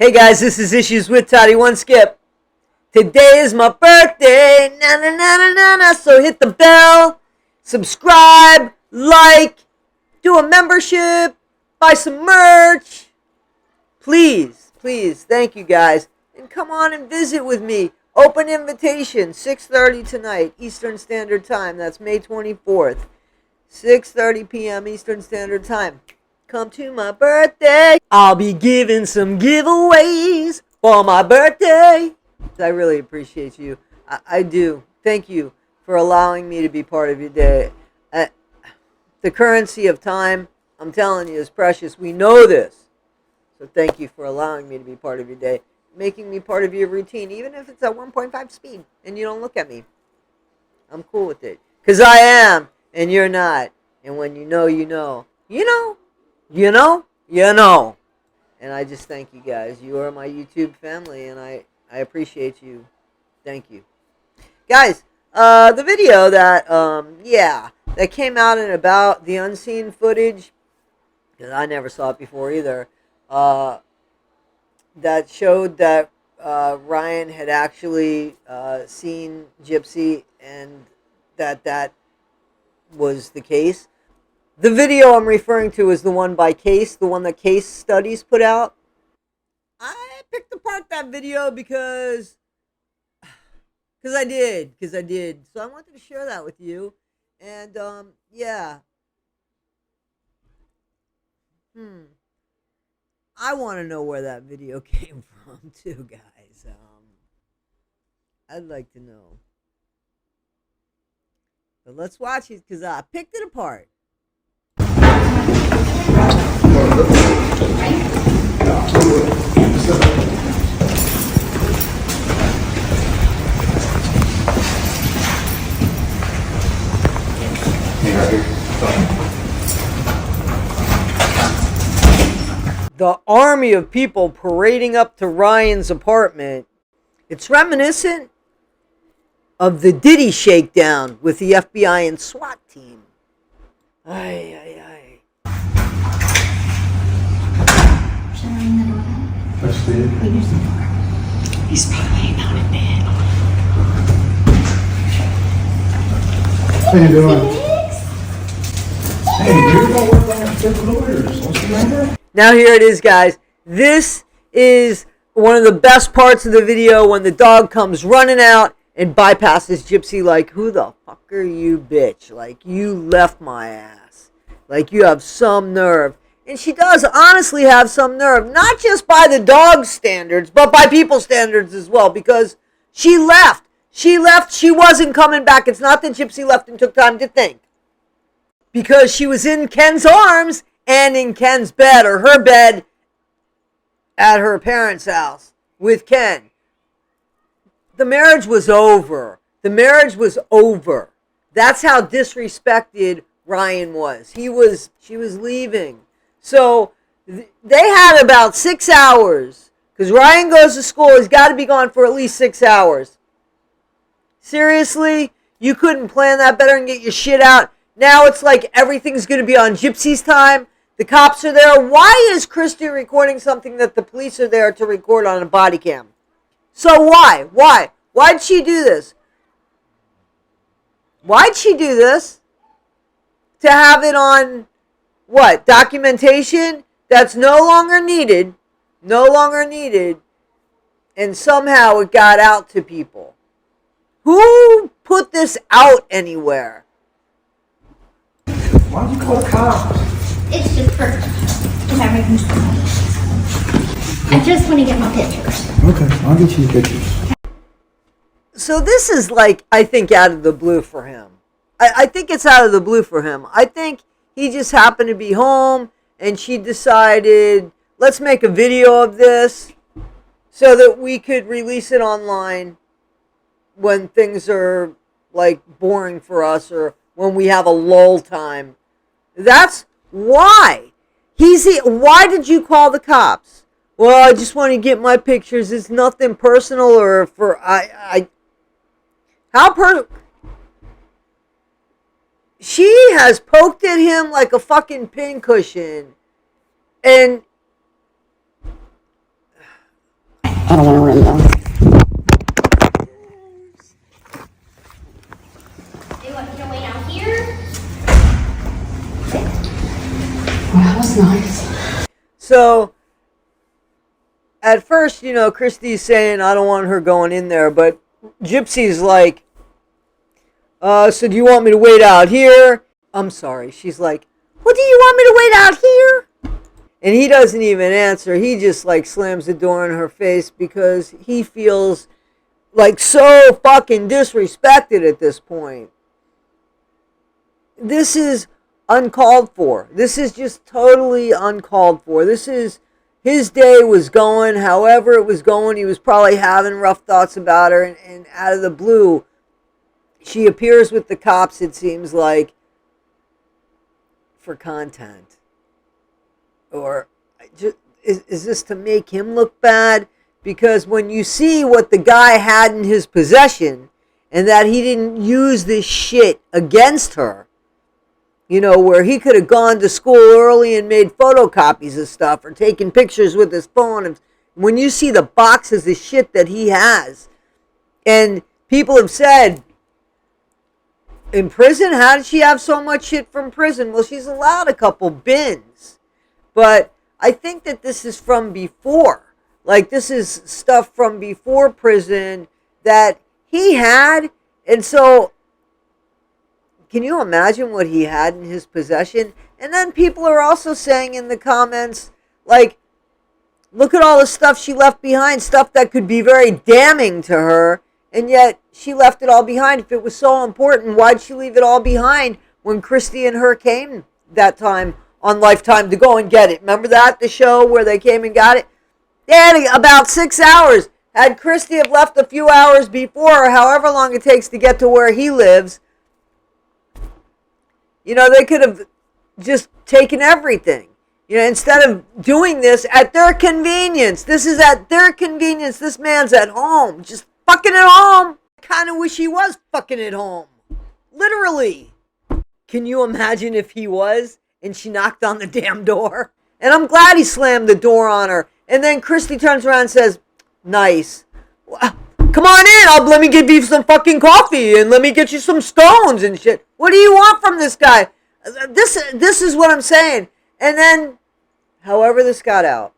Hey guys, this is Issues with Toddy One Skip. Today is my birthday, na na na na na na. So hit the bell, subscribe, like, do a membership, buy some merch. Please, please, thank you guys. And come on and visit with me. Open invitation, 6:30 tonight, Eastern Standard Time. That's May 24th, 6:30 p.m. Eastern Standard Time. Come to my birthday. I'll be giving some giveaways for my birthday. I really appreciate you. I do. Thank you for allowing me to be part of your day. The currency of time, I'm telling you, is precious. We know this. So thank you for allowing me to be part of your day. Making me part of your routine, even if it's at 1.5 speed and you don't look at me. I'm cool with it. Because I am, and you're not. And when you know, you know. You know. You know? You know. And I just thank you guys. You are my YouTube family, and I appreciate you. Thank you. Guys, the video that, that came out in about the unseen footage, because I never saw it before either, that showed that Ryan had actually seen Gypsy and that was the case. The video I'm referring to is the one by Case, the one that Case Studies put out. I picked apart that video because I did. So I wanted to share that with you. And, I want to know where that video came from, too, guys. I'd like to know. But let's watch it, because I picked it apart. The army of people parading up to Ryan's apartment. It's reminiscent of the Diddy shakedown with the FBI and SWAT team. Ay, ay, ay. He's probably not in bed. How you doing? Hey, you're gonna work on the lawyers, don't you remember? Now here it is, guys. This is one of the best parts of the video when the dog comes running out and bypasses Gypsy like, who the fuck are you, bitch? Like, you left my ass. Like, you have some nerve. And she does honestly have some nerve, not just by the dog standards, but by people standards as well, because she left. She wasn't coming back. It's not that Gypsy left and took time to think. Because she was in Ken's arms and in Ken's bed, or her bed at her parents' house with Ken. The marriage was over. The marriage was over. That's how disrespected Ryan was. She was leaving. So they had about 6 hours, because Ryan goes to school. He's got to be gone for at least 6 hours. Seriously? You couldn't plan that better and get your shit out? Now it's like everything's going to be on Gypsy's time. The cops are there. Why is Christy recording something that the police are there to record on a body cam? So why? Why'd she do this? Why'd she do this? To have it on, what, documentation that's no longer needed, and somehow it got out to people. Who put this out anywhere? Why don't you call the cops? It's just for everything. I just want to get my pictures. Okay, I'll get you the pictures. So this is like, I think, out of the blue for him. I think it's out of the blue for him. I think he just happened to be home and she decided, let's make a video of this so that we could release it online when things are like boring for us or when we have a lull time. That's why. Why did you call the cops? Well, I just want to get my pictures. It's nothing personal or for she has poked at him like a fucking pincushion. And I don't want to run though. Do you want me to wait out here? Well, that was nice. So, at first, you know, Christy's saying, I don't want her going in there, but Gypsy's like, so do you want me to wait out here? I'm sorry. She's like, well, do you want me to wait out here? And he doesn't even answer. He just like slams the door in her face because he feels like so fucking disrespected at this point. This is uncalled for. This is just totally uncalled for. This is, his day was going however it was going. He was probably having rough thoughts about her, and out of the blue, she appears with the cops, it seems like, for content. Or just, is this to make him look bad? Because when you see what the guy had in his possession, and that he didn't use this shit against her, you know, where he could have gone to school early and made photocopies of stuff or taken pictures with his phone. And when you see the boxes of shit that he has, and people have said, in prison, how did she have so much shit from prison? Well, she's allowed a couple bins. But I think that this is from before. Like, this is stuff from before prison that he had. And so, can you imagine what he had in his possession? And then people are also saying in the comments, like, look at all the stuff she left behind, stuff that could be very damning to her, and yet she left it all behind. If it was so important, why'd she leave it all behind when Christy and her came that time on Lifetime to go and get it? Remember that, the show where they came and got it? They had about 6 hours. Had Christy have left a few hours before, or however long it takes to get to where he lives, you know, they could have just taken everything. You know, instead of doing this at their convenience. This is at their convenience. This man's at home. Just fucking at home. I kind of wish he was fucking at home. Literally. Can you imagine if he was and she knocked on the damn door? And I'm glad he slammed the door on her. And then Christy turns around and says, nice. Come on in. Let me give you some fucking coffee and let me get you some stones and shit. What do you want from this guy? This is what I'm saying. And then, however this got out,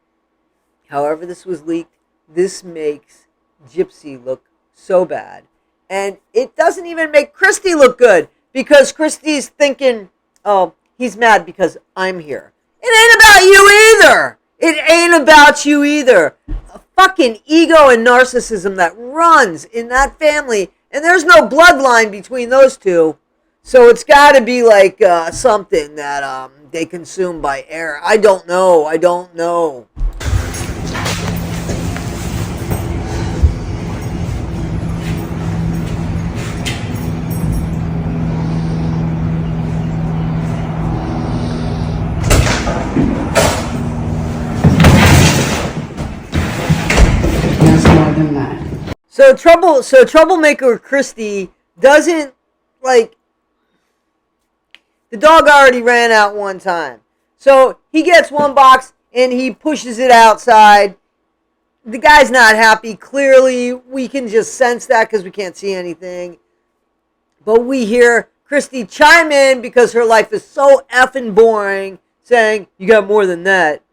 however this was leaked, this makes Gypsy look so bad. And it doesn't even make Christy look good, because Christy's thinking, oh, he's mad because I'm here. It ain't about you either. It ain't about you either. A fucking ego and narcissism that runs in that family, and there's no bloodline between those two. So it's got to be like something that they consume by air. I don't know. There's more than that. So troublemaker Christy doesn't, like, the dog already ran out one time. So he gets one box and he pushes it outside. The guy's not happy. Clearly, we can just sense that because we can't see anything. But we hear Christy chime in because her life is so effing boring, saying, you got more than that.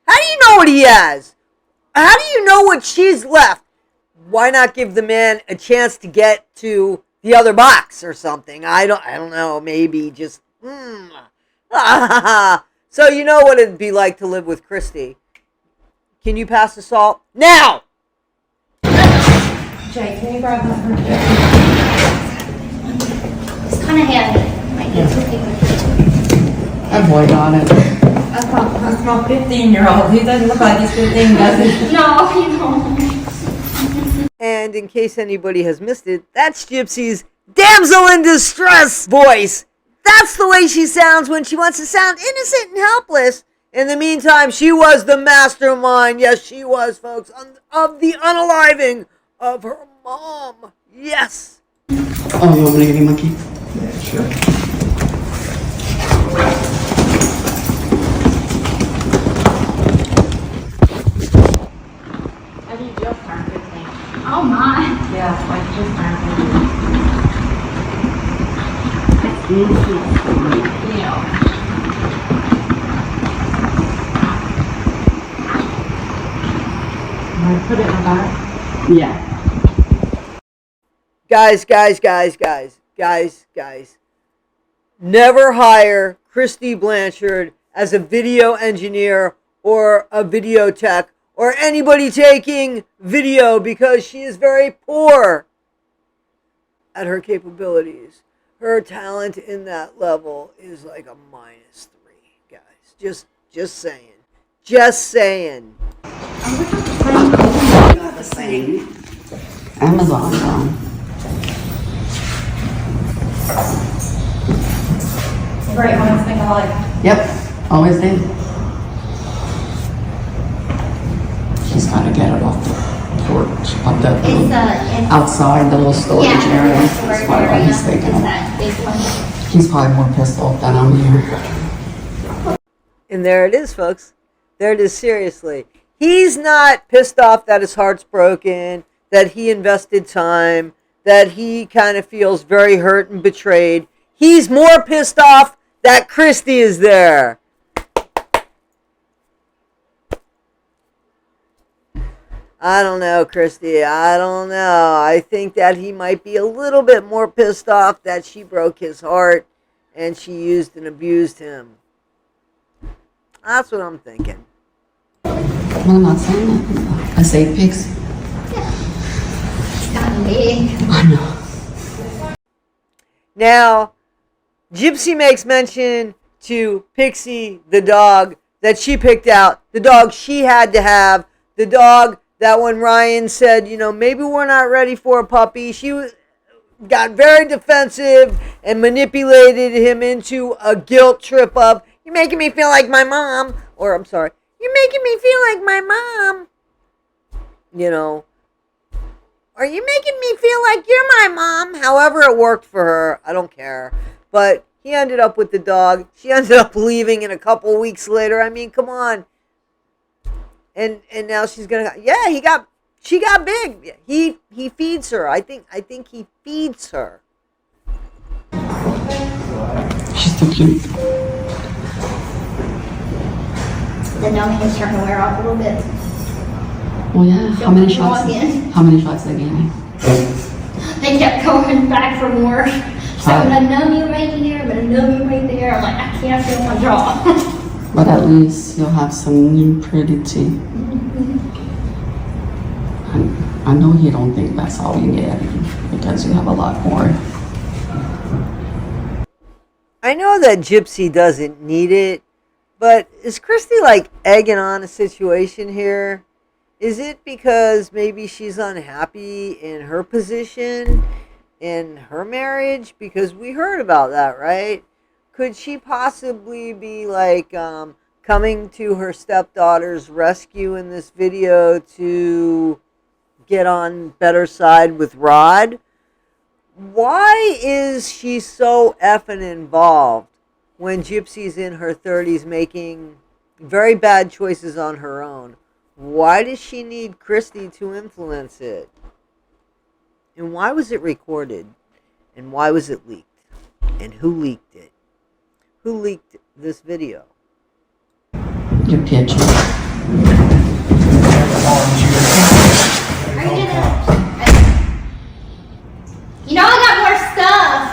How do you know what he has? How do you know what she's left? Why not give the man a chance to get to the other box or something? I don't know. Maybe just, So you know what it'd be like to live with Christy. Can you pass the salt? Now! Jay, can you grab that for me? It's kind of heavy. Might need some paper. That boy got it. A small 15-year-old. He doesn't look like he's 15, does he? No, you don't. And in case anybody has missed it, that's Gypsy's damsel in distress voice. That's the way she sounds when she wants to sound innocent and helpless. In the meantime, she was the mastermind. Yes, she was, folks, of the unaliving of her mom. Yes. Oh, you want me to give you my key? Yeah, sure. do you just turn 15? Oh my. Yeah, like just turned 15. Yeah. I put it in the back. Yeah. Guys. Never hire Kristy Blanchard as a video engineer or a video tech or anybody taking video because she is very poor at her capabilities. Her talent in that level is like a -3, guys. Just saying. Just saying. Got the same. Amazon phone. It's a great honest thing I like. Yep. Always did. She's gotta get it off the porch, off the It's outside the little storage area. yeah, That's why he's taking it's it. that big one. He's probably more pissed off than I'm here. And there it is, folks. There it is, seriously. He's not pissed off that his heart's broken, that he invested time, that he kind of feels very hurt and betrayed. He's more pissed off that Christy is there. I don't know, Christy. I don't know. I think that he might be a little bit more pissed off that she broke his heart and she used and abused him. That's what I'm thinking. Well, I'm not saying that. I say pigs. It's gotten big. I know. Now, Gypsy makes mention to Pixie, the dog that she picked out, the dog she had to have, the dog that when Ryan said, maybe we're not ready for a puppy, she got very defensive and manipulated him into a guilt trip of, you're making me feel like my mom, or I'm sorry, you're making me feel like my mom, Are you making me feel like you're my mom? However it worked for her, I don't care. But he ended up with the dog. She ended up leaving in a couple weeks later. I mean, come on. And now she's gonna. Yeah, she got big. He feeds her. I think he feeds her. She's so cute. The numbing is starting to wear off a little bit. Well, yeah. How many shots? Again. How many shots they gave me? They kept going back for more. So I'm gonna numb you right here, I'm gonna numb you right there. I'm like, I can't feel my jaw. But at least you'll have some new pretty teeth. I know you don't think that's all you get because you have a lot more. I know that Gypsy doesn't need it, but is Christy like egging on a situation here? Is it because maybe she's unhappy in her position, in her marriage? Because we heard about that, right? Could she possibly be like coming to her stepdaughter's rescue in this video to get on better side with Rod? Why is she so effing involved when Gypsy's in her 30s making very bad choices on her own? Why does she need Christy to influence it? And why was it recorded? And why was it leaked? And who leaked it? Who leaked this video? Your picture. Are you gonna? I got more stuff.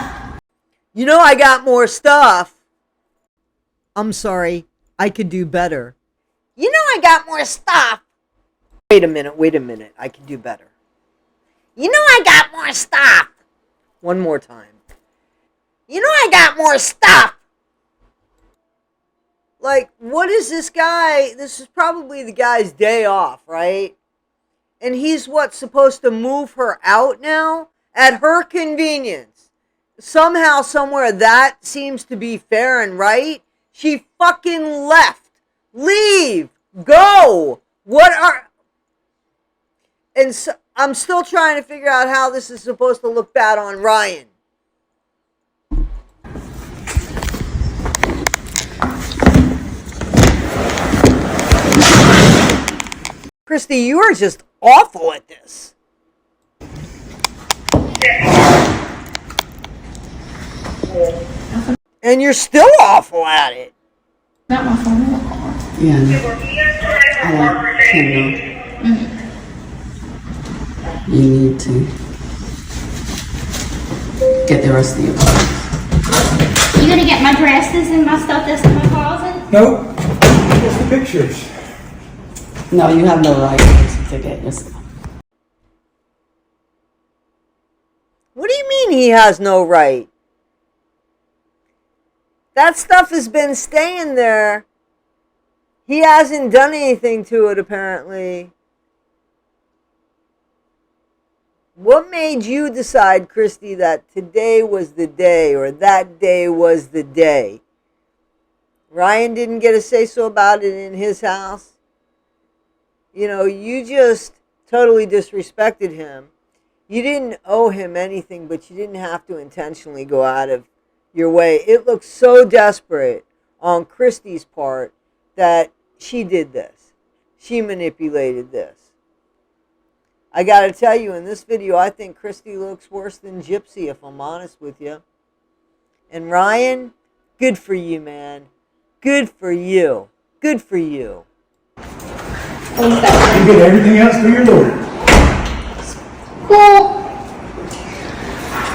I got more stuff. I'm sorry. I could do better. I got more stuff. Wait a minute. I can do better. I got more stuff. One more time. I got more stuff. Like, what is this guy? This is probably the guy's day off, right? And he's supposed to move her out now? At her convenience. Somehow, somewhere, that seems to be fair and right. She fucking left. Leave. Go. And so, I'm still trying to figure out how this is supposed to look bad on Ryan. Christy, you are just awful at this. And you're still awful at it. Got my phone in the car. Yeah. I like Kendall. You need to get the rest of your clothes. You gonna get my dresses and my stuff that's in my closet? Nope. Just the pictures. No, you have no right to get your stuff. What do you mean he has no right? That stuff has been staying there. He hasn't done anything to it, apparently. What made you decide, Christy, that today was the day, or that day was the day? Ryan didn't get a say-so about it in his house. You know, you just totally disrespected him. You didn't owe him anything, but you didn't have to intentionally go out of your way. It looked so desperate on Christy's part that she did this. She manipulated this. I gotta tell you, in this video, I think Christy looks worse than Gypsy, if I'm honest with you. And Ryan, good for you, man. Good for you. Good for you. You get everything else for your lawyer. Cool.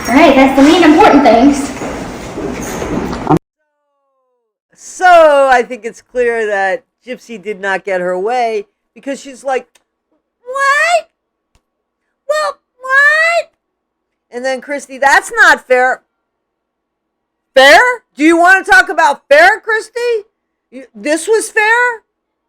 Alright, that's the main important things. So, I think it's clear that Gypsy did not get her way because she's like, what? Well, what? And then Christy, that's not fair. Fair? Do you want to talk about fair, Christy? This was fair?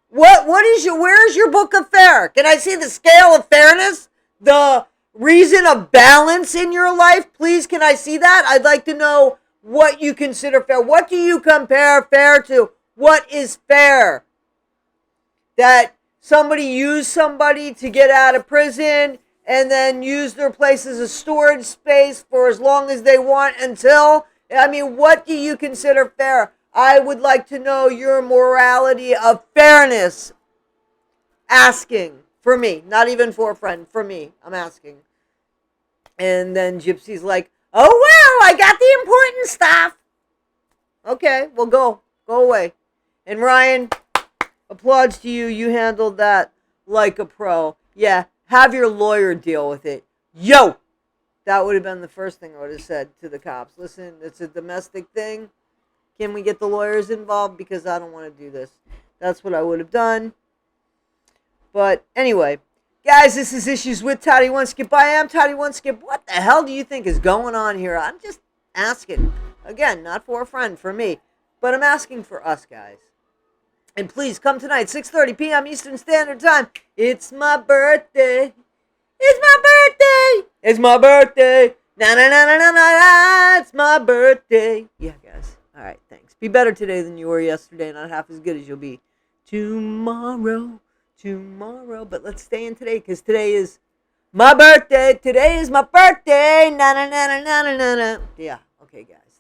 Where's your book of fair? Can I see the scale of fairness? The reason of balance in your life? Please, can I see that? I'd like to know what you consider fair. What do you compare fair to? What is fair? That somebody used somebody to get out of prison and then use their place as a storage space for as long as they want until, I mean, what do you consider fair? I would like to know your morality of fairness. Asking for me, not even for a friend, for me, I'm asking. And then Gypsy's like, oh, well, I got the important stuff. Okay, well, go away. And Ryan, applauds to you. You handled that like a pro. Yeah, have your lawyer deal with it. Yo! That would have been the first thing I would have said to the cops. Listen, it's a domestic thing. Can we get the lawyers involved? Because I don't want to do this. That's what I would have done. But anyway, guys, this is Issues with Toddy One Skip. I am Toddy One Skip. What the hell do you think is going on here? I'm just asking. Again, not for a friend, for me. But I'm asking for us, guys. And please come tonight, 6:30 p.m. Eastern Standard Time. It's my birthday. It's my birthday. It's my birthday. Na na na na na na. It's my birthday. Yeah, guys. All right, thanks. Be better today than you were yesterday. Not half as good as you'll be tomorrow. But let's stay in today because today is my birthday. Today is my birthday. Na na na na na na na. Yeah. Okay, guys.